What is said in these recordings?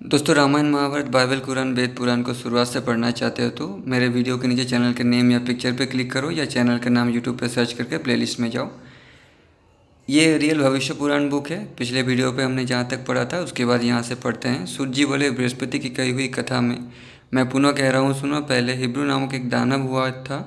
दोस्तों, रामायण महाभारत बाइबल कुरान वेद पुराण को शुरुआत से पढ़ना चाहते हो तो मेरे वीडियो के नीचे चैनल के नेम या पिक्चर पे क्लिक करो या चैनल का नाम यूट्यूब पे सर्च करके प्लेलिस्ट में जाओ। ये रियल भविष्य पुराण बुक है। पिछले वीडियो पे हमने जहाँ तक पढ़ा था उसके बाद यहाँ से पढ़ते हैं। सूत जी बोले, बृहस्पति की कही हुई कथा में मैं पुनः कह रहा हूँ सुनो। पहले हिब्रू नामक एक दानव हुआ था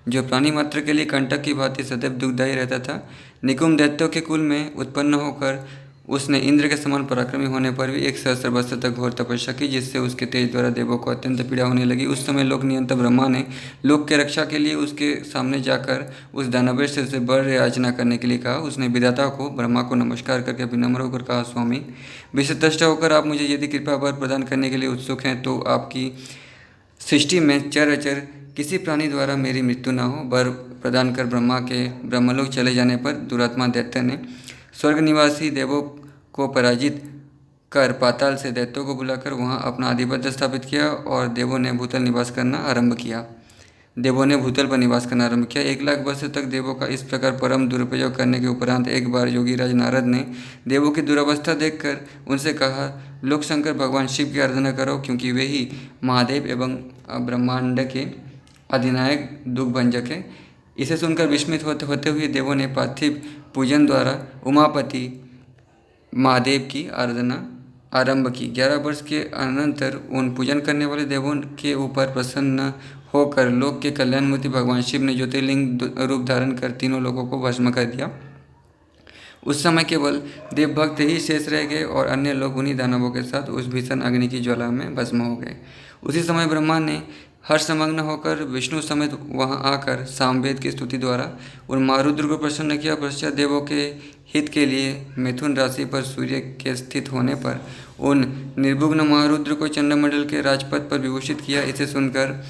जो प्राणी मात्र के लिए कंटक की भांति सदैव दुखदायी रहता था। निकुंभ दैत्यों के कुल में उत्पन्न होकर उसने इंद्र के समान पराक्रमी होने पर भी 1 सहस्त्र वर्ष तक घोर तपस्या की, जिससे उसके तेज द्वारा देवों को अत्यंत पीड़ा होने लगी। उस समय लोक नियंता ब्रह्मा ने लोक के रक्षा के लिए उसके सामने जाकर उस दानवेर से उसे बर याचना करने के लिए कहा। उसने विधाता को ब्रह्मा को नमस्कार करके विनम्र होकर कहा, स्वामी विश्वतष्टा होकर आप मुझे यदि कृपा वर प्रदान करने के लिए उत्सुक हैं तो आपकी सृष्टि में चर अचर किसी प्राणी द्वारा मेरी मृत्यु न हो। वर प्रदान कर ब्रह्मा के ब्रह्मलोक चले जाने पर दुरात्मा दैत्य ने स्वर्ग निवासी देवों को पराजित कर पाताल से दैत्यों को बुलाकर वहां अपना आधिपत्य स्थापित किया और देवों ने भूतल पर निवास करना आरंभ किया। 1 लाख वर्ष तक देवों का इस प्रकार परम दुरुपयोग करने के उपरांत एक बार योगीराज नारद ने देवों की दुरावस्था देखकर उनसे कहा, लोक शंकर भगवान शिव की आराधना करो, क्योंकि वे ही महादेव एवं ब्रह्मांड के अधिनायक दुखभंजक है। इसे सुनकर विस्मित होते हुए देवों ने पार्थिव पूजन द्वारा उमापति महादेव की आराधना आरंभ की। 11 वर्ष के अनंतर उन पूजन करने वाले देवों के ऊपर प्रसन्न होकर लोक के कल्याणमूर्ति भगवान शिव ने ज्योतिर्लिंग रूप धारण कर तीनों लोगों को भस्म कर दिया। उस समय केवल देव भक्त ही शेष रह गए और अन्य लोग उन्हीं दानवों के साथ उस भीषण अग्नि की ज्वाला में भस्म हो गए। उसी समय ब्रह्मा ने हर्षमग्न होकर विष्णु समेत वहां आकर सामवेद की स्तुति द्वारा उन महारुद्र को प्रसन्न किया। पश्चात देवों के हित के लिए मिथुन राशि पर सूर्य के स्थित होने पर उन निर्विघ्न महारुद्र को चंद्रमंडल के राजपथ पर विभूषित किया। इसे सुनकर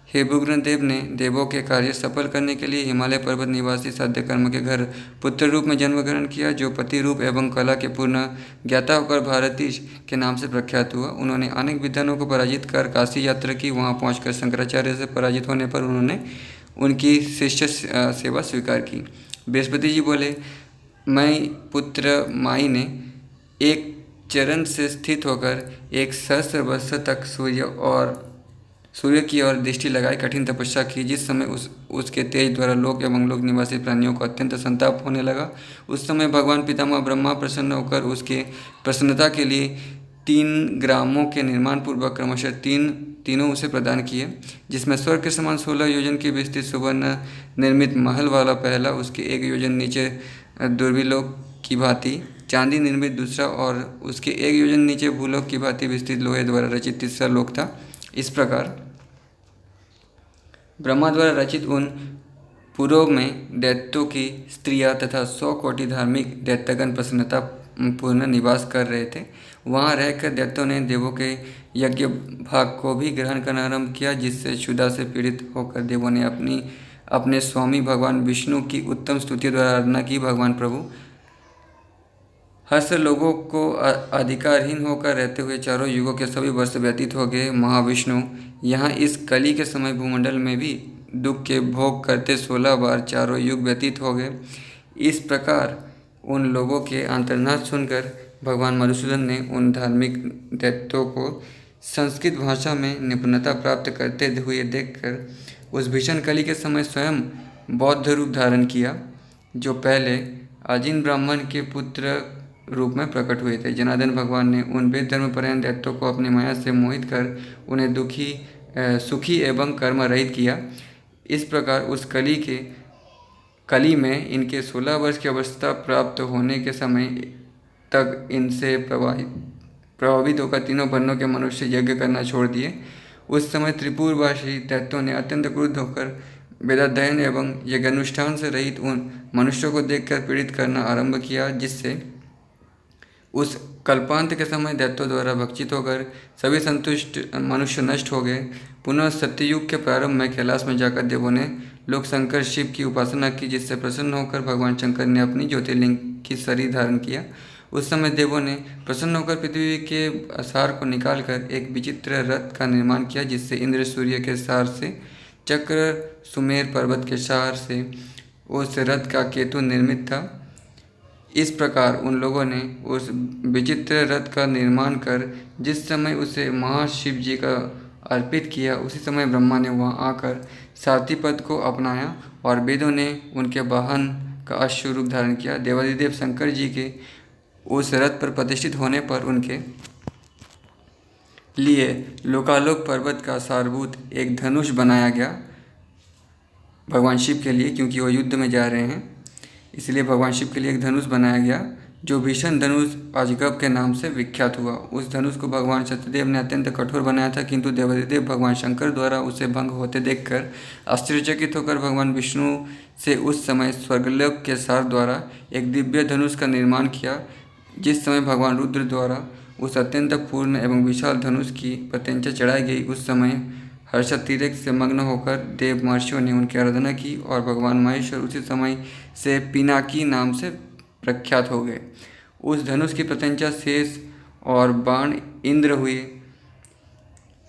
हिब्रुग्न देव ने देवों के कार्य सफल करने के लिए हिमालय पर्वत निवासी साध्यकर्म के घर पुत्र रूप में जन्म ग्रहण किया, जो पति रूप एवं कला के पूर्ण ज्ञाता होकर भारतीश के नाम से प्रख्यात हुआ। उन्होंने अनेक विद्वानों को पराजित कर काशी यात्रा की। वहां पहुंचकर शंकराचार्य से पराजित होने पर उन्होंने उनकी शिष्य सेवा स्वीकार की। बृहस्पति जी बोले, मैं पुत्र माई ने एक चरण से स्थित होकर 1 सहस्त्र वर्ष तक सूर्य की ओर दृष्टि लगाई कठिन तपस्या की। जिस समय उसके तेज द्वारा लोक एवं लोक निवासी प्राणियों को अत्यंत संताप होने लगा, उस समय भगवान पितामह ब्रह्मा प्रसन्न होकर उसके प्रसन्नता के लिए 3 ग्रामों के निर्माण पूर्वक क्रमशः तीनों उसे प्रदान किए, जिसमें स्वर्ग के समान 16 योजन की विस्तृत सुवर्ण निर्मित महल वाला पहला, उसके 1 योजन नीचे दुर्विलोक की भांति चांदी निर्मित दूसरा और उसके 1 योजन नीचे भूलोक की भांति विस्तृत लोहे द्वारा रचित तीसरा लोक था। इस प्रकार ब्रह्मा द्वारा रचित उन पुरों में दैत्यों की स्त्रियां तथा 100 कोटि धार्मिक दैत्यगण प्रसन्नता पूर्ण निवास कर रहे थे। वहां रहकर दैत्यों ने देवों के यज्ञ भाग को भी ग्रहण करना आरंभ किया, जिससे क्षुधा से पीड़ित होकर देवों ने अपने स्वामी भगवान विष्णु की उत्तम स्तुति द्वारा आराधना की। भगवान प्रभु हर्ष लोगों को अधिकारहीन होकर रहते हुए चारों युगों के सभी वर्ष व्यतीत हो गए। महाविष्णु यहाँ इस कली के समय भूमंडल में भी दुख के भोग करते 16 बार चारों युग व्यतीत हो गए। इस प्रकार उन लोगों के अंतर्नाद सुनकर भगवान मधुसूदन ने उन धार्मिक दैत्यों को संस्कृत भाषा में निपुणता प्राप्त करते हुए देखकर उस भीषण कली के समय स्वयं बौद्ध रूप धारण किया, जो पहले अजिन ब्राह्मण के पुत्र रूप में प्रकट हुए थे। जनार्दन भगवान ने उन वेद धर्मपरायण दैत्यों को अपनी माया से मोहित कर उन्हें सुखी एवं कर्म रहित किया। इस प्रकार उस कली में इनके 16 वर्ष की अवस्था प्राप्त होने के समय तक इनसे प्रभावित होकर तीनों वर्णों के मनुष्य यज्ञ करना छोड़ दिए। उस समय त्रिपुरवासी दैत्यों ने अत्यंत क्रुद्ध होकर वेदाध्ययन एवं यज्ञानुष्ठान से रहित उन मनुष्यों को देखकर पीड़ित करना आरंभ किया, जिससे उस कल्पांत के समय दैत्यों द्वारा भक्षित होकर सभी संतुष्ट मनुष्य नष्ट हो गए। पुनः सत्ययुग के प्रारंभ में कैलाश में जाकर देवों ने लोक शंकर शिव की उपासना की, जिससे प्रसन्न होकर भगवान शंकर ने अपनी ज्योतिर्लिंग की शरीर धारण किया। उस समय देवों ने प्रसन्न होकर पृथ्वी के सार को निकालकर एक विचित्र रथ का निर्माण किया, जिससे इंद्र सूर्य के सार से चक्र सुमेर पर्वत के सार से उस रथ का केतु निर्मित था। इस प्रकार उन लोगों ने उस विचित्र रथ का निर्माण कर जिस समय उसे महाशिव जी का अर्पित किया, उसी समय ब्रह्मा ने वहां आकर सारथी पद को अपनाया और वेदों ने उनके वाहन का अश्व रूप धारण किया। देवादिदेव शंकर जी के उस रथ पर प्रतिष्ठित होने पर उनके लिए लोकालोक पर्वत का सारभूत एक धनुष बनाया गया भगवान शिव के लिए, क्योंकि वो युद्ध में जा रहे हैं, इसलिए भगवान शिव के लिए एक धनुष बनाया गया जो भीषण धनुष अजगब के नाम से विख्यात हुआ। उस धनुष को भगवान सत्यदेव ने अत्यंत कठोर बनाया था, किंतु देवादिदेव भगवान शंकर द्वारा उसे भंग होते देखकर आश्चर्यचकित होकर भगवान विष्णु से उस समय स्वर्गलोक के सार द्वारा एक दिव्य धनुष का निर्माण किया। जिस समय भगवान रुद्र द्वारा उस अत्यंत पूर्ण एवं विशाल धनुष की प्रत्यंचा चढ़ाई गई, उस समय हर्षातिरेक से मग्न होकर देव महर्षियों ने उनकी आराधना की और भगवान महेश्वर उसी समय से पिनाकी नाम से प्रख्यात हो गए। उस धनुष की प्रत्यंचा शेष और बाण इंद्र हुए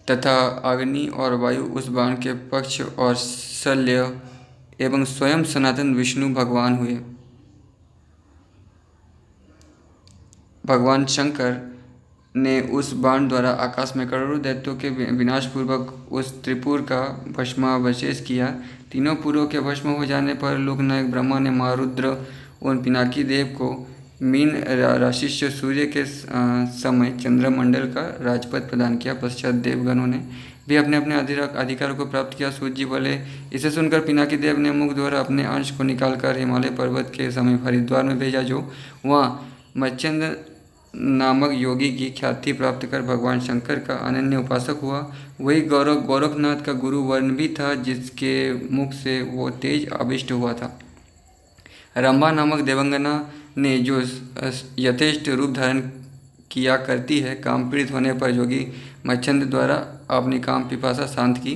तथा अग्नि और वायु उस बाण के पक्ष और शल्य एवं स्वयं सनातन विष्णु भगवान हुए। भगवान शंकर ने उस बाण द्वारा आकाश में करोड़ों दैत्यों के विनाशपूर्वक उस त्रिपुर का भस्मावशेष किया। तीनों पुरों के भस्म हो जाने पर लोकनायक ब्रह्मा ने महारुद्र उन पिनाकी देव को मीन राशिष्य सूर्य के समय चंद्रमंडल का राजपद प्रदान किया। पश्चात देवगणों ने भी अपने अपने अधिकारों को प्राप्त किया। सूर्य जी बोले, इसे सुनकर पिनाकी देव ने मुख द्वारा अपने अंश को निकालकर हिमालय पर्वत के समीप हरिद्वार में भेजा, जो वहाँ मच्छिंद्र नामक योगी की ख्याति प्राप्त कर भगवान शंकर का अनन्य उपासक हुआ। वही गोरखनाथ का गुरु वर्ण भी था, जिसके मुख से वो तेज आविष्ट हुआ था। रंभा नामक देवंगना ने जो यथेष्ट रूप धारण किया करती है, काम पीड़ित होने पर योगी मच्छिंद्र द्वारा अपनी काम पिपासा शांत की।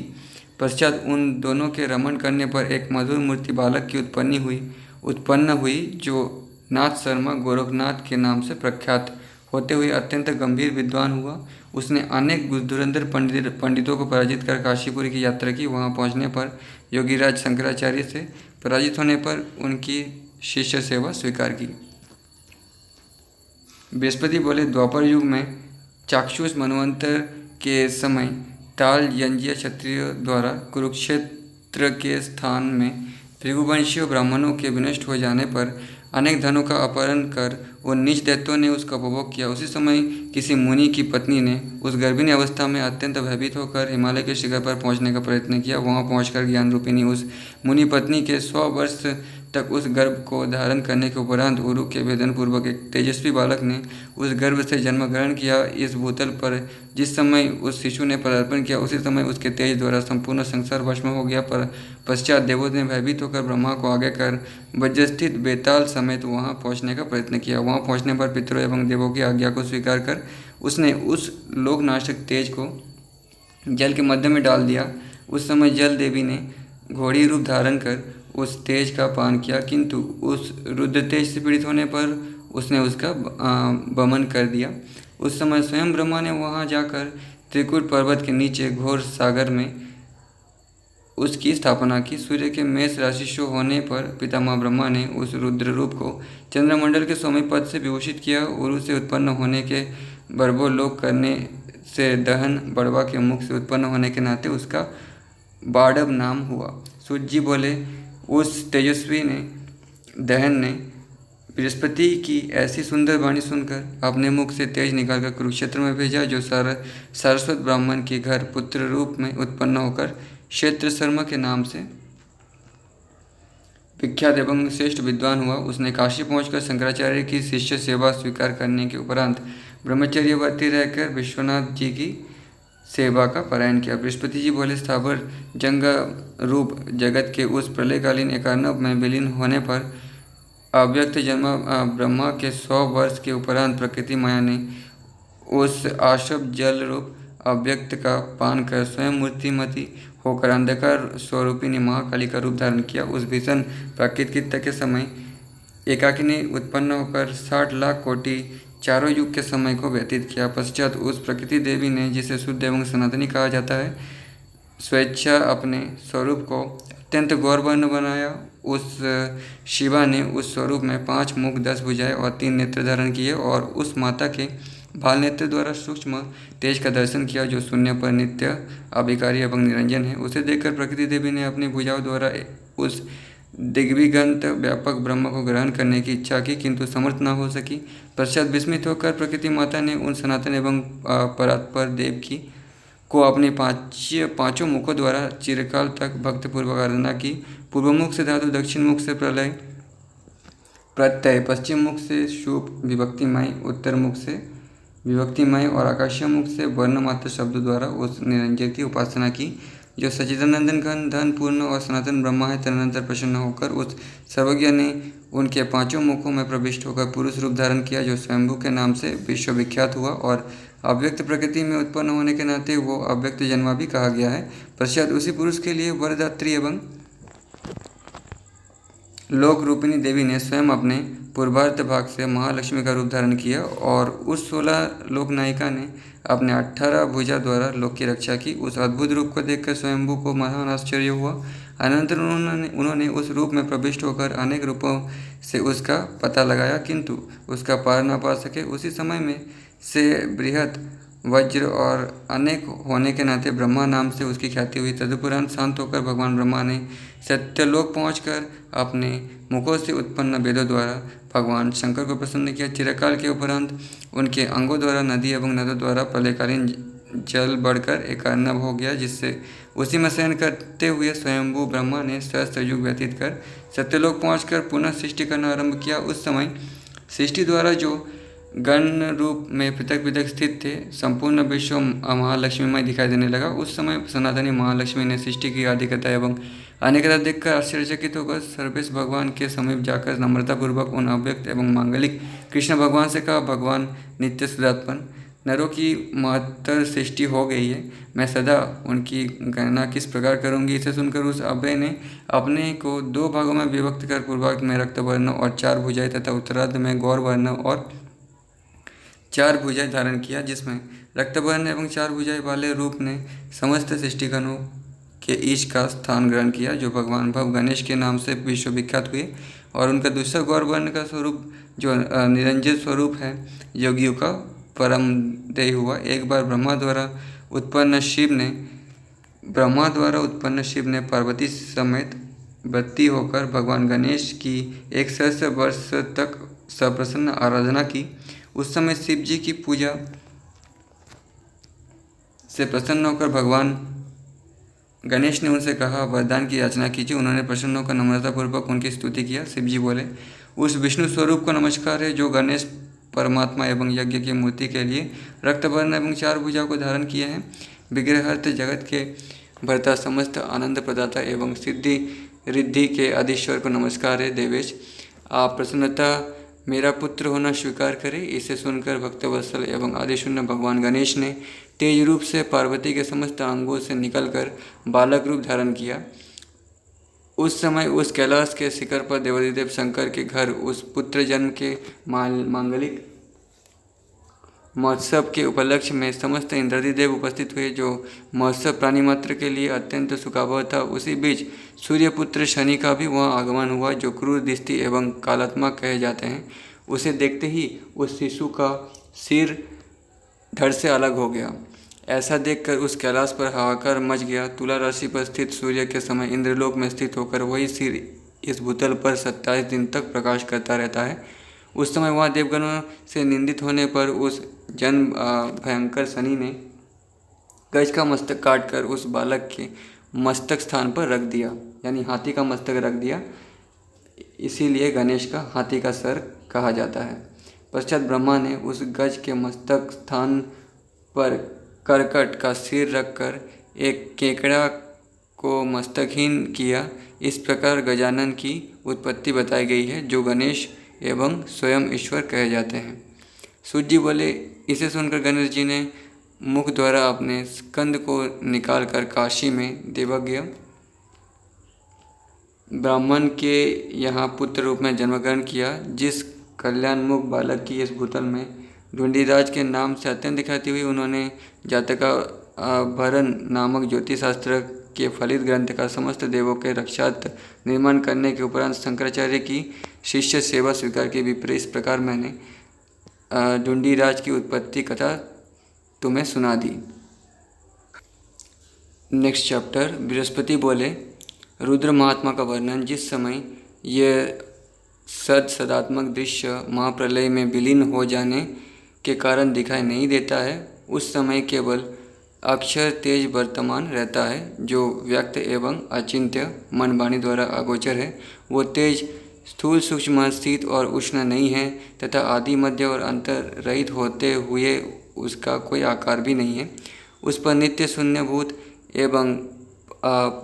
पश्चात उन दोनों के रमण करने पर एक मधुर मूर्ति बालक की उत्पन्न हुई जो नाथ शर्मा गोरखनाथ के नाम से प्रख्यात होते हुए अत्यंत गंभीर विद्वान हुआ। उसने अनेक धुरंधर पंडितों को पराजित कर काशीपुरी की यात्रा की। वहां पहुंचने पर योगीराज शंकराचार्य से पराजित होने पर उनकी शिष्य सेवा स्वीकार की। बृहस्पति बोले, द्वापर युग में चाक्षुष मनवंतर के समय ताल यंजीय क्षत्रिय द्वारा कुरुक्षेत्र के स्थान में भृगुवंशीय ब्राह्मणों के विनष्ट हो जाने पर अनेक धनों का अपहरण कर उन नीच दैत्यों ने उसका उपभोग किया। उसी समय किसी मुनि की पत्नी ने उस गर्भिणी अवस्था में अत्यंत भयभीत होकर हिमालय के शिखर पर पहुंचने का प्रयत्न किया। वहां पहुंचकर ज्ञान रूपिणी उस मुनि पत्नी के 100 वर्ष तक उस गर्भ को धारण करने के उपरांत उरु के भेदन पूर्वक एक तेजस्वी बालक ने उस गर्भ से जन्म ग्रहण किया। इस भूतल पर जिस समय उस शिशु ने पदार्पण किया, उसी समय उसके तेज द्वारा संपूर्ण संसार भस्म हो गया। पर पश्चात देवों ने भयभीत होकर ब्रह्मा को आगे कर वज्रस्थित बेताल समेत वहां पहुंचने का प्रयत्न किया। वहां पहुंचने पर पितरों एवं देवों की आज्ञा को स्वीकार कर उसने उस लोकनाशक तेज को जल के मध्य में डाल दिया। उस समय जल देवी ने घोड़ी रूप धारण कर उस तेज का पान किया, किंतु उस रुद्र तेज से पीड़ित होने पर उसने उसका वमन कर दिया। उस समय स्वयं ब्रह्मा ने वहां जाकर त्रिकुट पर्वत के नीचे घोर सागर में उसकी स्थापना की। सूर्य के मेष राशिष्य होने पर पितामह ब्रह्मा ने उस रुद्र रूप को चंद्रमंडल के स्वामी पद से विभूषित किया। उरु से उत्पन्न होने के बर्वोलोक करने से दहन बड़वा के मुख से उत्पन्न होने के नाते उसका बाड़व नाम हुआ। सूर्य जी बोले, उस तेजस्वी ने दहन ने बृहस्पति की ऐसी सुंदर वाणी सुनकर अपने मुख से तेज निकालकर कुरुक्षेत्र में भेजा, जो सारस्वत ब्राह्मण के घर पुत्र रूप में उत्पन्न होकर क्षेत्र शर्मा के नाम से विख्यात एवं श्रेष्ठ विद्वान हुआ। उसने काशी पहुंचकर शंकराचार्य की शिष्य सेवा स्वीकार करने के उपरांत ब्रह्मचर्यवर्ती रहकर विश्वनाथ जी की सेवा का पारायण किया। बृहस्पति जी बोले, स्थावर जंग रूप जगत के उस प्रलयकालीन एकार्णव में विलीन होने पर अव्यक्त जन्म ब्रह्मा के 100 वर्ष के उपरांत प्रकृति माया ने उस आशव जल रूप अव्यक्त का पान कर स्वयं मूर्तिमती होकर अंधकार स्वरूपिणी महाकाली का रूप धारण किया। उस भीषण प्राकृतिक के समय एकाकिनी उत्पन्न होकर 60 लाख कोटि चारों युग के समय को व्यतीत किया। पश्चात उस प्रकृति देवी ने, जिसे शुद्ध एवं सनातनी कहा जाता है, स्वेच्छा अपने स्वरूप को अत्यंत गौरवर्ण बनाया। उस शिवा ने उस स्वरूप में 5 मुख, 10 भुजाएं और 3 नेत्र धारण किए और उस माता के भाल नेत्र द्वारा सूक्ष्म तेज का दर्शन किया जो शून्य पर नित्य, अभिकारी एवं निरंजन है। उसे देखकर प्रकृति देवी ने अपनी भुजाओं द्वारा उस दिग्विगंत व्यापक ब्रह्म को ग्रहण करने की इच्छा की, किंतु समर्थ न हो सकी। पश्चात विस्मित होकर प्रकृति माता ने उन सनातन एवं परात्पर देव की को अपने पांचों मुखों द्वारा चिरकाल तक भक्तिपूर्वक आराधना की। पूर्वमुख से धातु, दक्षिण मुख से प्रलय प्रत्यय, पश्चिम मुख से शुभ विभक्तिमय, उत्तर मुख से विभक्तिमय और आकाशीय मुख से वर्ण मात्र शब्दों द्वारा उस निरंजन की उपासना की जो सच्चिदानंदन घन धन पूर्ण और सनातन ब्रह्मा है। तदनंतर प्रसन्न होकर उस सर्वज्ञ ने उनके पांचों मुखों में प्रविष्ट होकर पुरुष रूप धारण किया जो स्वयंभू के नाम से विश्वविख्यात हुआ और अव्यक्त प्रकृति में उत्पन्न होने के नाते वो अव्यक्त जन्मा भी कहा गया है। पश्चात उसी पुरुष के लिए वरदात्री एवं लोक रूपिणी देवी ने स्वयं अपने पूर्वार्थ भाग से महालक्ष्मी का रूप धारण किया और उस 16 लोक नायिका ने अपने 18 भुजा द्वारा लोक की रक्षा की। उस अद्भुत रूप को देखकर स्वयंभू को महान आश्चर्य हुआ। अनंतर उन्होंने उस रूप में प्रविष्ट होकर अनेक रूपों से उसका पता लगाया, किंतु उसका पार न पा सके। उसी समय में से बृहत वज्र और अनेक होने के नाते ब्रह्मा नाम से उसकी ख्याति हुई। तदुपरांत शांत होकर भगवान ब्रह्मा ने सत्यलोक पहुंचकर अपने मुखों से उत्पन्न वेदों द्वारा भगवान शंकर को प्रसन्न किया। चिरकाल के उपरांत उनके अंगों द्वारा नदी एवं नदों द्वारा प्रलयकालीन जल बढ़कर एक अर्णव हो गया, जिससे उसी में शयन करते हुए स्वयंभू ब्रह्मा ने सहस्त्र युग व्यतीत कर सत्यलोक पहुंचकर पुनः सृष्टि करना आरंभ किया। उस समय सृष्टि द्वारा जो गण रूप में पृथक पृथक स्थित थे संपूर्ण विश्व महालक्ष्मीमय दिखाई देने लगा। उस समय सनातनी महालक्ष्मी ने सृष्टि की आधिकता एवं अनेकता देखकर आश्चर्यचकित होकर सर्वेश भगवान के समीप जाकर नम्रतापूर्वक उन अव्यक्त एवं मांगलिक कृष्ण भगवान से कहा, भगवान नित्य सदात्मन, नरों की महत्तर सृष्टि हो गई है, मैं सदा उनकी गणना किस प्रकार करूंगी। इसे सुनकर उस अभय ने अपने को 2 भागों में विभक्त कर पूर्वार्ध में रक्तवर्ण और 4 भुजाएं तथा उत्तरार्ध में गौरवर्ण और 4 भुजाएं धारण किया, जिसमें रक्तवर्ण एवं 4 भुजाएं वाले रूप ने समस्त सृष्टिगणों के ईश का स्थान ग्रहण किया जो भगवान भव गणेश के नाम से विश्वविख्यात हुए। और उनका दूसरा गौरवर्ण का स्वरूप जो निरंजन स्वरूप है योगियों का परम देय हुआ। एक बार ब्रह्मा द्वारा उत्पन्न शिव ने पार्वती समेत व्रती होकर भगवान गणेश की 1 वर्ष तक सप्रसन्न आराधना की। उस समय शिव जी की पूजा से प्रसन्न होकर भगवान गणेश ने उनसे कहा, वरदान की याचना कीजिए। उन्होंने प्रसन्न होकर नम्रतापूर्वक उनकी स्तुति किया। शिव जी बोले, उस विष्णु स्वरूप को नमस्कार है जो गणेश परमात्मा एवं यज्ञ की मूर्ति के लिए रक्तवर्ण एवं 4 भुजाओं को धारण किए हैं। विग्रहर्थ जगत के भरता समस्त आनंद प्रदाता एवं सिद्धि रिद्धि के आदिश्वर को नमस्कार है। देवेश, आप प्रसन्नता मेरा पुत्र होना स्वीकार करें। इसे सुनकर भक्तवत्सल एवं आदिशून्य भगवान गणेश ने तेज रूप से पार्वती के समस्त अंगों से निकलकर बालक रूप धारण किया। उस समय उस कैलाश के शिखर पर देवादिदेव शंकर के घर उस पुत्र जन्म के मांगलिक महोत्सव के उपलक्ष्य में समस्त इंद्रादिदेव उपस्थित हुए, जो महोत्सव प्राणी मात्र के लिए अत्यंत सुखावह था। उसी बीच सूर्यपुत्र शनि का भी वहाँ आगमन हुआ, जो क्रूर दृष्टि एवं कालात्मा कहे जाते हैं। उसे देखते ही उस शिशु का सिर धड़ से अलग हो गया। ऐसा देखकर उस कैलाश पर हाहाकार मच गया। तुला राशि पर स्थित सूर्य के समय इंद्रलोक में स्थित होकर वही सिर इस भूतल पर 27 दिन तक प्रकाश करता रहता है। उस समय वहाँ देवगणों से निंदित होने पर उस जन्म भयंकर शनि ने गज का मस्तक काटकर उस बालक के मस्तक स्थान पर रख दिया, यानी हाथी का मस्तक रख दिया। इसीलिए गणेश का हाथी का सर कहा जाता है। पश्चात ब्रह्मा ने उस गज के मस्तक स्थान पर करकट का सिर रखकर एक केकड़ा को मस्तकहीन किया। इस प्रकार गजानन की उत्पत्ति बताई गई है, जो गणेश एवं स्वयं ईश्वर कहे जाते हैं। सूत जी बोले, इसे सुनकर गणेश जी ने मुख द्वारा अपने स्कंद को निकालकर काशी में देवज्ञ ब्राह्मण के यहाँ पुत्र रूप में जन्म ग्रहण किया। जिस कल्याणमुख बालक की इस भूतल में ढूंढीराज के नाम से अत्यंत ख्याति हुई, उन्होंने जातका भरण नामक ज्योतिष शास्त्र के फलित ग्रंथ का समस्त देवों के रक्षार्थ निर्माण करने के उपरांत शंकराचार्य की शिष्य सेवा स्वीकार के विपरीत इस प्रकार मैंने ढूंढीराज की उत्पत्ति कथा तुम्हें सुना दी। Next chapter. बृहस्पति बोले, रुद्र महात्मा का वर्णन। जिस समय यह सदात्मक दृश्य महाप्रलय में विलीन हो जाने के कारण दिखाई नहीं देता है, उस समय केवल अक्षर तेज वर्तमान रहता है, जो व्यक्त एवं अचिंत्य मन वाणी द्वारा अगोचर है। वो तेज स्थूल सूक्ष्म स्थित और उष्ण नहीं है तथा आदि मध्य और अंतर रहित होते हुए उसका कोई आकार भी नहीं है। उस पर नित्य शून्यभूत एवं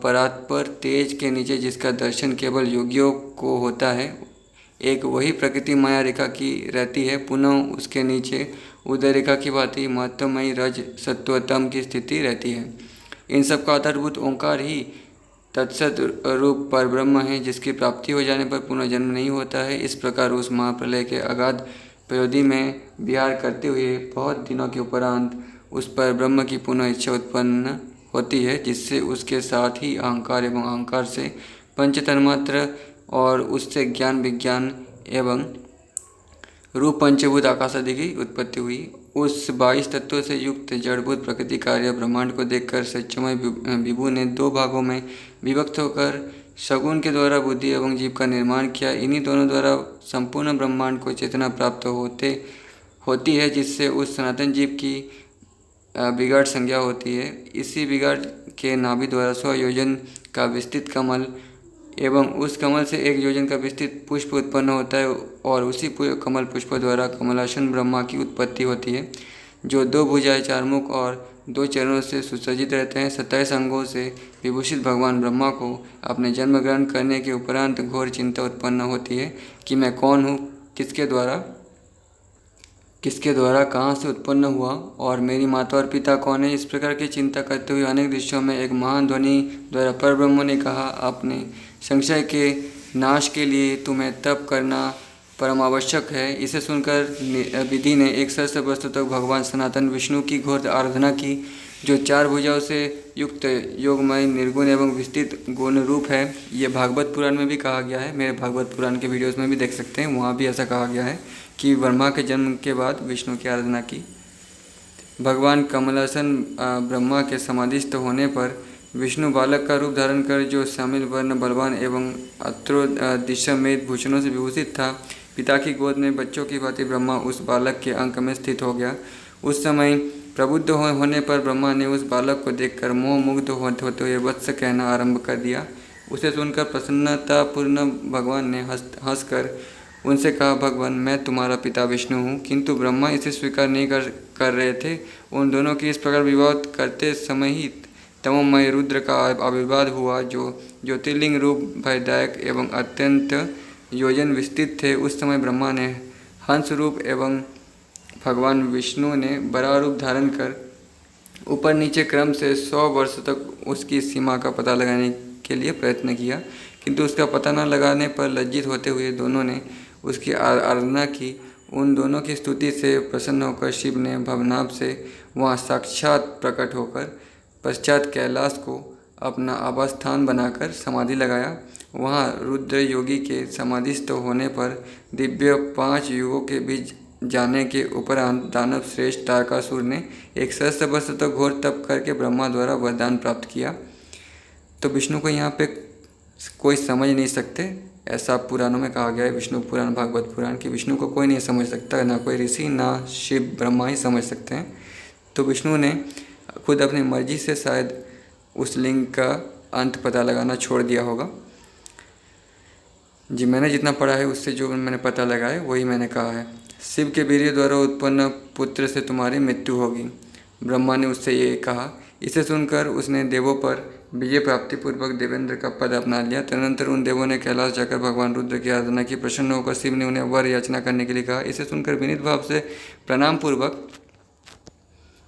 परात्पर तेज के नीचे जिसका दर्शन केवल योगियों को होता है, एक वही प्रकृति माया रेखा की रहती है। पुनः उसके नीचे उदय रेखा की भांति महत्वमयी रज सत्वतम की स्थिति रहती है। इन सब का आधारभूत ओंकार ही तत्सत रूप परब्रह्म है, जिसकी प्राप्ति हो जाने पर पुनः जन्म नहीं होता है। इस प्रकार उस महाप्रलय के अगाध पयोधि में विहार करते हुए बहुत दिनों के उपरांत उस परब्रह्म की पुनः इच्छा उत्पन्न होती है, जिससे उसके साथ ही अहंकार एवं अहंकार से पंच तन्मात्र और उससे ज्ञान विज्ञान एवं रूप पंचभूत आकाश आदि की उत्पत्ति हुई। उस 22 तत्वों से युक्त जड़भूत प्रकृति कार्य ब्रह्मांड को देखकर सत्यमय विभु ने 2 भागों में विभक्त होकर सगुण के द्वारा बुद्धि एवं जीव का निर्माण किया। इन्हीं दोनों द्वारा संपूर्ण ब्रह्मांड को चेतना प्राप्त होती है, जिससे उस सनातन जीव की विराट संज्ञा होती है। इसी विराट के नाभि द्वारा 100 योजन का विस्तृत कमल एवं उस कमल से 1 योजन का विस्तृत पुष्प उत्पन्न होता है और उसी कमल पुष्प द्वारा कमलासन ब्रह्मा की उत्पत्ति होती है, जो 2 भुजाएं 4 मुख और 2 चरणों से सुसज्जित रहते हैं। 27 अंगों से विभूषित भगवान ब्रह्मा को अपने जन्म ग्रहण करने के उपरांत घोर चिंता उत्पन्न होती है कि मैं कौन हूँ, किसके द्वारा कहाँ से उत्पन्न हुआ और मेरी माता और पिता कौन है। इस प्रकार की चिंता करते हुए अनेक दृश्यों में एक महान ध्वनि द्वारा परब्रह्म ने कहा, अपने संशय के नाश के लिए तुम्हें तप करना परम आवश्यक है। इसे सुनकर विधि ने एक सहस्त्र वर्ष तक भगवान सनातन विष्णु की घोर आराधना की, जो 4 भुजाओं से युक्त योगमय निर्गुण एवं विस्तृत गुण रूप है। ये भागवत पुराण में भी कहा गया है, मेरे भागवत पुराण के वीडियोस में भी देख सकते हैं, वहाँ भी ऐसा कहा गया है कि ब्रह्मा के जन्म के बाद विष्णु की आराधना की। भगवान कमलासन ब्रह्मा के समाधिस्थ होने पर विष्णु बालक का रूप धारण कर, जो शामिल वर्ण बलवान एवं अत्रो दिशामेद भूषणों से विभूषित था, पिता की गोद में बच्चों की भांति ब्रह्मा उस बालक के अंक में स्थित हो गया। उस समय प्रबुद्ध होने पर ब्रह्मा ने उस बालक को देखकर मोह मुग्ध होते हुए वत्स कहना आरंभ कर दिया। उसे सुनकर प्रसन्नतापूर्ण भगवान ने हंसकर उनसे कहा, भगवान मैं तुम्हारा पिता विष्णु हूँ। किंतु ब्रह्मा इसे स्वीकार नहीं कर रहे थे। उन दोनों की इस प्रकार विवाद करते समय ही तमोमय रुद्र का आविर्भाव हुआ, जो ज्योतिर्लिंग रूप भयदायक एवं अत्यंत योजन विस्तृत थे। उस समय ब्रह्मा ने हंस रूप एवं भगवान विष्णु ने बड़ा रूप धारण कर ऊपर नीचे क्रम से 100 वर्ष तक उसकी सीमा का पता लगाने के लिए प्रयत्न किया, किंतु उसका पता न लगाने पर लज्जित होते हुए दोनों ने उसकी आराधना की। उन दोनों की स्तुति से प्रसन्न होकर शिव ने भवनाभ से वहाँ साक्षात प्रकट होकर पश्चात कैलाश को अपना आवास स्थान बनाकर समाधि लगाया। वहाँ रुद्र योगी के समाधिस्थ होने पर दिव्य 5 युगों के बीच जाने के उपरांत दानव श्रेष्ठ तारकासुर ने 1 सहस्त्र वर्ष तक घोर तप करके ब्रह्मा द्वारा वरदान प्राप्त किया। तो विष्णु को यहाँ पे कोई समझ नहीं सकते, ऐसा पुराणों में कहा गया है, विष्णु पुराण भागवत पुराण, कि विष्णु को कोई नहीं समझ सकता, ना कोई ऋषि ना शिव ब्रह्मा ही समझ सकते हैं। तो विष्णु ने खुद अपनी मर्जी से शायद उस लिंग का अंत पता लगाना छोड़ दिया होगा। जी मैंने जितना पढ़ा है उससे जो मैंने पता लगाया वही मैंने कहा है। शिव के वीर्य द्वारा उत्पन्न पुत्र से तुम्हारी मृत्यु होगी, ब्रह्मा ने उससे ये कहा। इसे सुनकर उसने देवों पर विजय प्राप्ति पूर्वक देवेंद्र का पद अपना लिया। तदनंतर उन देवों ने कैलाश जाकर भगवान रुद्र की आराधना की। प्रसन्न होकर शिव ने उन्हें वर याचना करने के लिए कहा। इसे सुनकर विनीत भाव से प्रणाम पूर्वक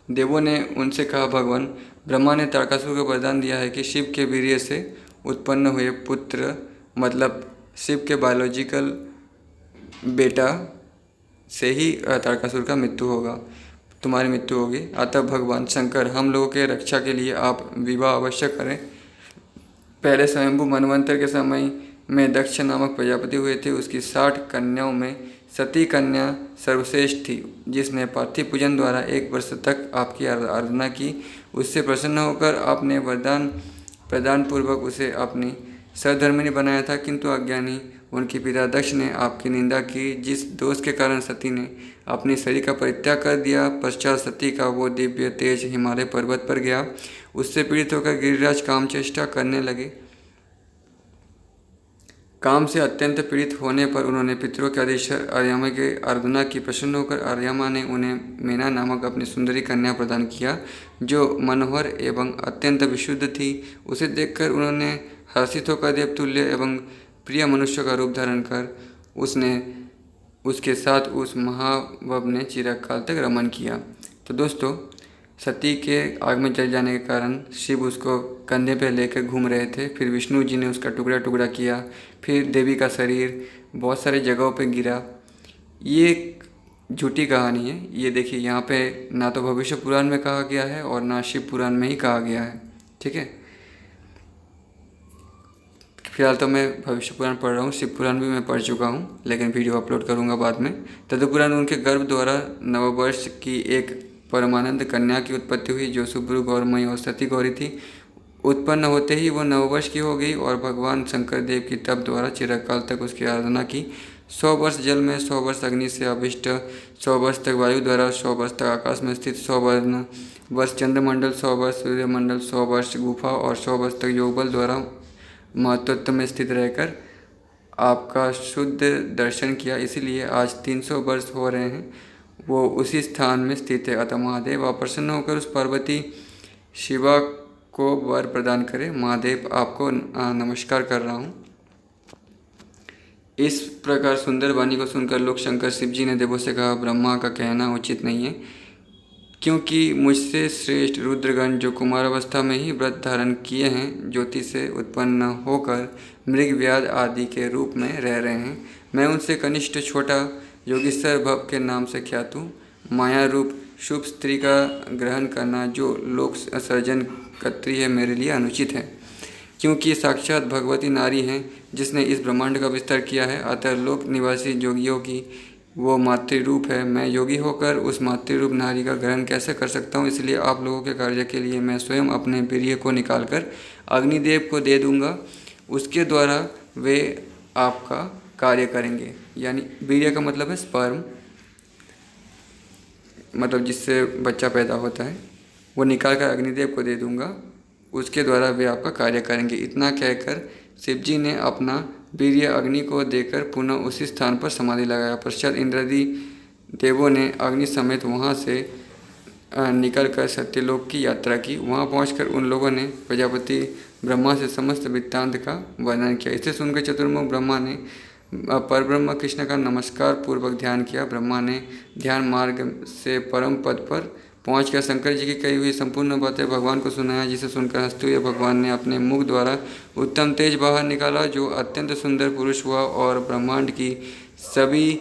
देवों ने उनसे कहा, भगवान ब्रह्मा ने तारकासुर को वरदान दिया है कि शिव के वीर्य से उत्पन्न हुए पुत्र, मतलब शिव के बायोलॉजिकल बेटा से ही तारकासुर का मृत्यु होगा, तुम्हारी मृत्यु होगी। अतः भगवान शंकर हम लोगों के रक्षा के लिए आप विवाह अवश्य करें। पहले स्वयंभू मनवंतर के समय में दक्ष नामक प्रजापति हुए थे। उसकी 60 कन्याओं में सती कन्या सर्वश्रेष्ठ थी, जिसने पार्थिव पूजन द्वारा 1 वर्ष तक आपकी आराधना की। उससे प्रसन्न होकर आपने वरदान प्रदान पूर्वक उसे अपनी सहधर्मिणी बनाया था, किंतु अज्ञानी उनके पिता दक्ष ने आपकी निंदा की, जिस दोष के कारण सती ने अपने शरीर का परित्याग कर दिया। पश्चात सती का वो दिव्य तेज हिमालय पर्वत पर गया। उससे पीड़ित होकर गिरिराज काम चेष्टा करने लगे। काम से अत्यंत पीड़ित होने पर उन्होंने पितरों के आदेशर आर्यमा की आराधना की। प्रसन्न होकर आर्यमा ने उन्हें मीना नामक अपनी सुंदरी कन्या प्रदान किया, जो मनोहर एवं अत्यंत विशुद्ध थी। उसे देखकर उन्होंने हर्षित होकर देवतुल्य एवं प्रिय मनुष्य का रूप धारण कर उसके साथ उस महावब ने चिरकाल तक रमन किया। तो दोस्तों, सती के आग में जल जाने के कारण शिव उसको कंधे पे लेकर घूम रहे थे। फिर विष्णु जी ने उसका टुकड़ा टुकड़ा किया। फिर देवी का शरीर बहुत सारे जगहों पे गिरा। ये एक झूठी कहानी है। ये देखिए, यहाँ पे ना तो भविष्य पुराण में कहा गया है और ना शिव पुराण में ही कहा गया है। ठीक है, फिलहाल तो मैं भविष्य पुराण पढ़ रहा हूँ, शिव पुराण भी मैं पढ़ चुका हूँ, लेकिन वीडियो अपलोड करूँगा बाद में। तदुपरांत उनके गर्भ द्वारा नववर्ष की एक परमानंद कन्या की उत्पत्ति हुई, जो सुब्रु गौरमयी और सती गौरी थी। उत्पन्न होते ही वह नववर्ष की हो गई और भगवान शंकर देव की तप द्वारा चिरकाल तक उसकी आराधना की। 100 वर्ष जल में, 100 वर्ष अग्नि से अभिष्ट, 100 वर्ष तक वायु द्वारा, 100 वर्ष तक आकाश में स्थित, 100 वर्ष चंद्रमंडल, 100 वर्ष सूर्यमंडल, 100 वर्ष गुफा और 100 वर्ष तक योगबल द्वारा महत्त्व में स्थित रहकर आपका शुद्ध दर्शन किया। इसीलिए आज 300 वर्ष हो रहे हैं वो उसी स्थान में स्थित है। अतः महादेव आप प्रसन्न होकर उस पार्वती शिवा को वर प्रदान करें। महादेव आपको नमस्कार कर रहा हूँ। इस प्रकार सुंदर वाणी को सुनकर लोक शंकर शिव जी ने देवों से कहा, ब्रह्मा का कहना उचित नहीं है, क्योंकि मुझसे श्रेष्ठ रुद्रगण जो कुमारावस्था में ही व्रत धारण किए हैं, ज्योति से उत्पन्न होकर मृग व्याध आदि के रूप में रह रहे हैं, मैं उनसे कनिष्ठ छोटा योगीश्वर भव के नाम से ख्यात हूँ। माया रूप शुभ स्त्री का ग्रहण करना जो लोक सर्जन कत्री है, मेरे लिए अनुचित है, क्योंकि साक्षात भगवती नारी हैं जिसने इस ब्रह्मांड का विस्तार किया है। अतः लोक निवासी योगियों की वो मातृरूप है। मैं योगी होकर उस मातृरूप नारी का ग्रहण कैसे कर सकता हूँ? इसलिए आप लोगों के कार्य के लिए मैं स्वयं अपने वीर्य को निकालकर अग्निदेव को दे दूंगा। उसके द्वारा वे आपका कार्य करेंगे। यानी वीर्य का मतलब है स्पर्म, मतलब जिससे बच्चा पैदा होता है, वो निकाल कर अग्निदेव को दे दूंगा। उसके द्वारा वे आपका कार्य करेंगे। इतना कहकर शिव जी ने अपना वीर्य अग्नि को देकर पुनः उसी स्थान पर समाधि लगाया। पश्चात इंद्रादि देवों ने अग्नि समेत वहाँ से निकलकर सत्यलोक की यात्रा की। वहाँ पहुंचकर उन लोगों ने प्रजापति ब्रह्मा से समस्त वृत्तांत का वर्णन किया। इसे सुनकर चतुर्मुख ब्रह्मा ने परब्रह्म कृष्ण का नमस्कार पूर्वक ध्यान किया। ब्रह्मा ने ध्यान मार्ग से परम पद पर पहुंचकर शंकर जी की कही हुई संपूर्ण बातें भगवान को सुनाया, जिसे सुनकर हंसते हुए भगवान ने अपने मुख द्वारा उत्तम तेज बाहर निकाला, जो अत्यंत सुंदर पुरुष हुआ और ब्रह्मांड की सभी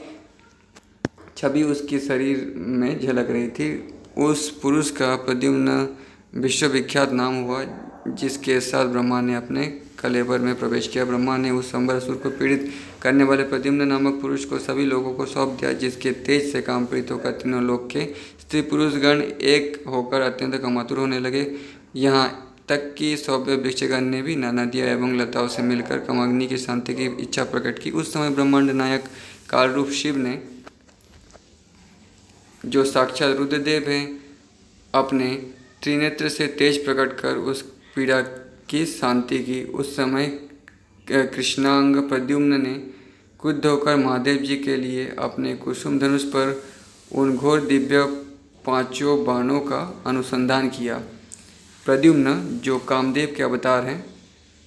छवि उसके शरीर में झलक रही थी। उस पुरुष का प्रद्युम्न विश्वविख्यात नाम हुआ, जिसके साथ ब्रह्मा ने अपने कलेवर में प्रवेश किया। ब्रह्मा ने उस संबरासुर को पीड़ित करने वाले प्रद्युम्न नामक पुरुष को सभी लोगों को सौंप दिया, जिसके तेज से काम पीड़ित होकर तीनों लोक के स्त्री पुरुष गण एक होकर अत्यंत कामातुर होने लगे। यहाँ तक कि सौम्य वृक्षगण ने भी नदियाँ एवं लताओं से मिलकर कामाग्नि की शांति की इच्छा प्रकट की। उस समय ब्रह्मांड नायक कालरूप शिव ने, जो साक्षात रुद्रदेव हैं, अपने त्रिनेत्र से तेज प्रकट कर उस पीड़ा की शांति की। उस समय कृष्णांग प्रद्युम्न ने क्रुद्ध होकर महादेव जी के लिए अपने कुसुम धनुष पर उन घोर दिव्य 5 बाणों का अनुसंधान किया। प्रद्युम्न जो कामदेव के अवतार हैं,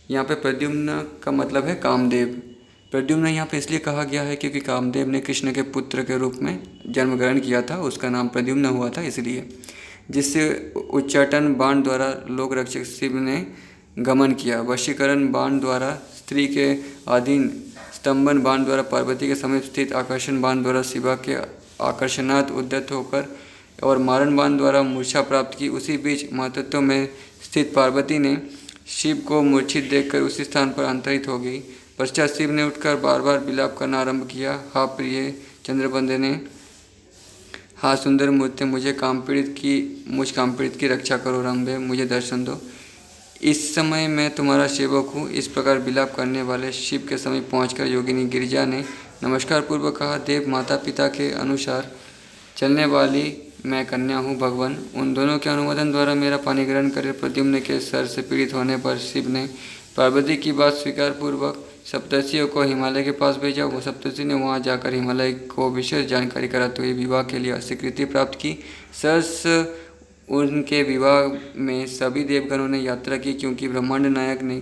यहाँ पे प्रद्युम्न का मतलब है कामदेव। प्रद्युम्न यहाँ पे इसलिए कहा गया है क्योंकि कामदेव ने कृष्ण के पुत्र के रूप में जन्म ग्रहण किया था, उसका नाम प्रद्युम्न हुआ था इसलिए, जिससे उच्चाटन बाण द्वारा लोक रक्षक शिव ने गमन किया। वशीकरण बाण द्वारा स्त्री के अधीन, स्तंभन बाण द्वारा पार्वती के समीप स्थित, आकर्षण बाण द्वारा शिवा के आकर्षणात् उद्धत होकर और मारण बाण द्वारा मूर्छा प्राप्त की। उसी बीच महतत्व में स्थित पार्वती ने शिव को मूर्छित देखकर उसी स्थान पर अंतरित हो गई। पश्चात शिव ने उठकर बार बार विलाप करना आरंभ किया। हा प्रिय चंद्रबंदे ने, हा सुंदर मूर्ति, मुझ काम पीड़ित की रक्षा करो। रंभे, मुझे दर्शन दो। इस समय मैं तुम्हारा सेवक हूँ। इस प्रकार विलाप करने वाले शिव के समीप पहुंचकर योगिनी गिरिजा ने नमस्कार पूर्वक कहा, देव माता पिता के अनुसार चलने वाली मैं कन्या हूँ भगवान। उन दोनों के अनुमोदन द्वारा मेरा पानी ग्रहण करे। प्रद्युम्न के सर से पीड़ित होने पर शिव ने पार्वती की बात स्वीकार पूर्वक सप्तर्षियों को हिमालय के पास भेजा। वो सप्तर्षि ने वहाँ जाकर हिमालय को विशेष जानकारी कराते हुए विवाह के लिए स्वीकृति प्राप्त की। सहर्ष उनके विवाह में सभी देवगणों ने यात्रा की, क्योंकि ब्रह्मांड नायक ने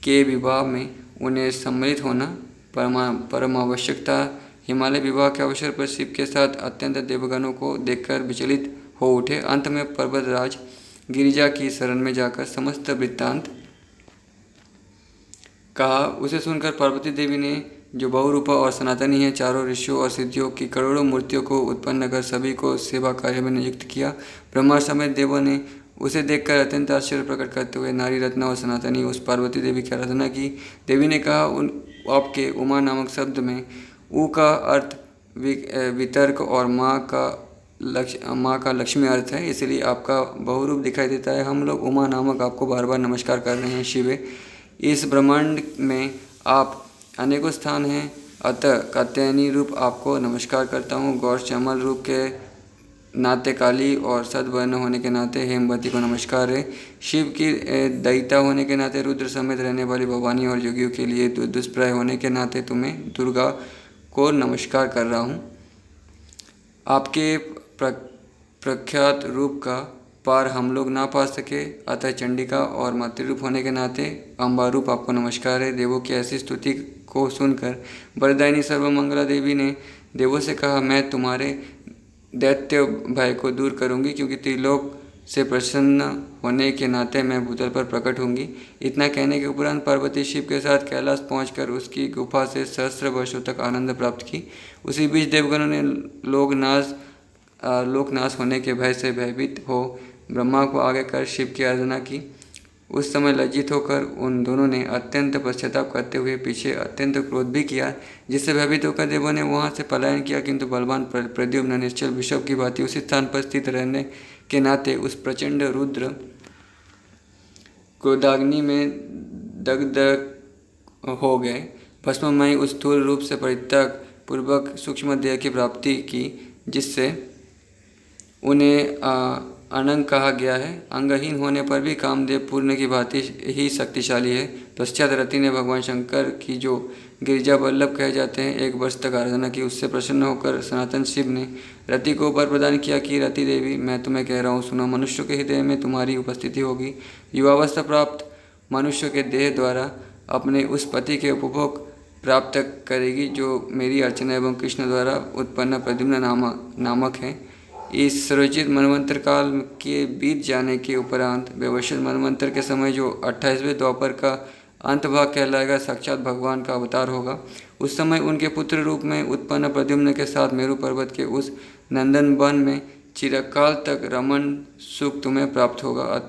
के विवाह में उन्हें सम्मिलित होना परम आवश्यक था। हिमालय विवाह के अवसर पर शिव के साथ अत्यंत देवगणों को देखकर विचलित हो उठे। अंत में पर्वतराज गिरिजा की शरण में जाकर समस्त वृत्तांत कहा। उसे सुनकर पार्वती देवी ने, जो बहुरूपा और सनातनी है, चारों ऋषियों और सिद्धियों की करोड़ों मूर्तियों को उत्पन्न कर सभी को सेवा कार्य में नियुक्त किया। ब्रह्मा समेत देवों ने उसे देखकर अत्यंत आश्चर्य प्रकट करते हुए नारी रत्ना और सनातनी उस पार्वती देवी की आराधना की। देवी ने कहा, आपके उमा नामक शब्द में ऊ का अर्थ वितर्क और माँ का लक्ष्मी अर्थ है, इसलिए आपका बहुरूप दिखाई देता है। हम लोग उमा नामक आपको बार बार नमस्कार कर रहे हैं। शिवे, इस ब्रह्मांड में आप अनेकों स्थान हैं, अतः कात्यायनी रूप आपको नमस्कार करता हूँ। गौर श्यामल रूप के नाते काली और सद्वर्ण होने के नाते हेमवती को नमस्कार है। शिव की दयिता होने के नाते रुद्र समेत रहने वाली भवानी और योगियों के लिए दुष्प्राय होने के नाते तुम्हें दुर्गा को नमस्कार कर रहा हूँ। आपके प्रख्यात रूप का पार हम लोग ना पा सके, अतः चंडिका और मातृरूप होने के नाते अम्बा रूप आपको नमस्कार है। देवों की ऐसी स्तुति को सुनकर वरदायिनी सर्वमंगला देवी ने देवों से कहा, मैं तुम्हारे दैत्य भय को दूर करूंगी, क्योंकि त्रिलोक से प्रसन्न होने के नाते मैं भूतल पर प्रकट होंगी। इतना कहने के उपरांत पार्वती शिव के साथ कैलाश पहुंचकर उसकी गुफा से सहस्त्र वर्षों तक आनंद प्राप्त की। उसी बीच देवगणों ने लोकनाश होने के भय से भयभीत हो ब्रह्मा को आगे कर शिव की आराधना की। उस समय लज्जित होकर उन दोनों ने अत्यंत पश्चाताप करते हुए पीछे अत्यंत क्रोध भी किया, जिससे भयभीत होकर देवों ने वहां से पलायन किया। किंतु बलवान प्रद्युम्न निश्चल विषव की भांति उसी स्थान पर स्थित रहने के नाते उस प्रचंड रुद्र क्रोधाग्नि में दग्ध हो गए। भस्ममयी उस स्थूल रूप से परित्याग पूर्वक सूक्ष्म देह की प्राप्ति की, जिससे उन्हें अनंग कहा गया है। अंगहीन होने पर भी कामदेव पूर्ण की भांति ही शक्तिशाली है। पश्चात रति ने भगवान शंकर की, जो गिरिजा वल्लभ कहे जाते हैं, 1 वर्ष तक आराधना की। उससे प्रसन्न होकर सनातन शिव ने रति को वर प्रदान किया कि रति देवी, मैं तुम्हें कह रहा हूँ, सुनो, मनुष्य के हृदय में तुम्हारी उपस्थिति होगी। युवावस्था प्राप्त मनुष्य के देह द्वारा अपने उस पति के उपभोग प्राप्त करेगी, जो मेरी अर्चना एवं कृष्ण द्वारा उत्पन्न प्रद्युम्न नामक है। इस सरोचित मनवंतर काल के बीत जाने के उपरांत व्यवसित मनवंतर के समय, जो 28वें द्वापर का अंत भाग कहलाएगा, साक्षात भगवान का अवतार होगा। उस समय उनके पुत्र रूप में उत्पन्न प्रद्युम्न के साथ मेरु पर्वत के उस नंदन वन में चिरकाल तक रमण सुख तुम्हें प्राप्त होगा।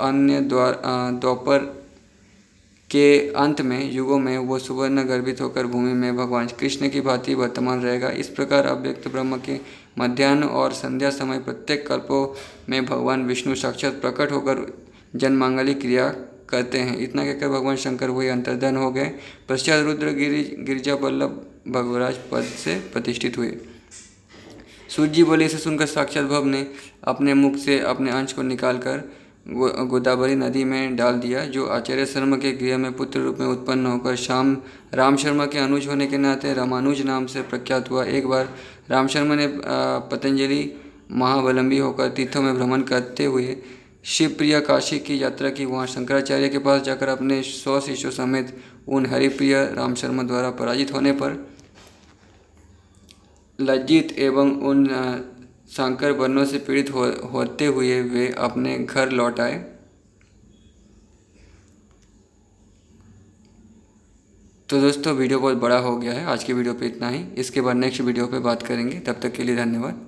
अन्य द्वापर के अंत में युगों में वो सुवर्ण गर्भित होकर भूमि में भगवान कृष्ण की भांति वर्तमान रहेगा। इस प्रकार अव्यक्त ब्रह्म के मध्याह्न और संध्या समय प्रत्येक कल्पों में भगवान विष्णु साक्षात प्रकट होकर जनमांगलिक क्रिया करते हैं। इतना कहकर भगवान शंकर वही अंतर्धान हो गए। पश्चात रुद्र गिरिजा वल्लभ भगवराज पद से प्रतिष्ठित हुए। सूर्य जी बोले, इसे सुनकर साक्षात भव ने अपने मुख से अपने अंश को निकालकर गोदावरी नदी में डाल दिया, जो आचार्य शर्मा के गृह में पुत्र रूप में उत्पन्न होकर राम शर्मा के अनुज होने के नाते रामानुज नाम से प्रख्यात हुआ। एक बार राम शर्मा ने पतंजलि महावलंबी होकर तीर्थों में भ्रमण करते हुए शिवप्रिया काशी की यात्रा की। वहाँ शंकराचार्य के पास जाकर अपने 100 शिष्यों समेत उन हरिप्रिय राम शर्मा द्वारा पराजित होने पर लज्जित एवं उन शंकर वर्णों से पीड़ित होते हुए वे अपने घर लौट आए। तो दोस्तों, वीडियो बहुत बड़ा हो गया है। आज की वीडियो पे इतना ही। इसके बाद नेक्स्ट वीडियो पे बात करेंगे। तब तक के लिए धन्यवाद।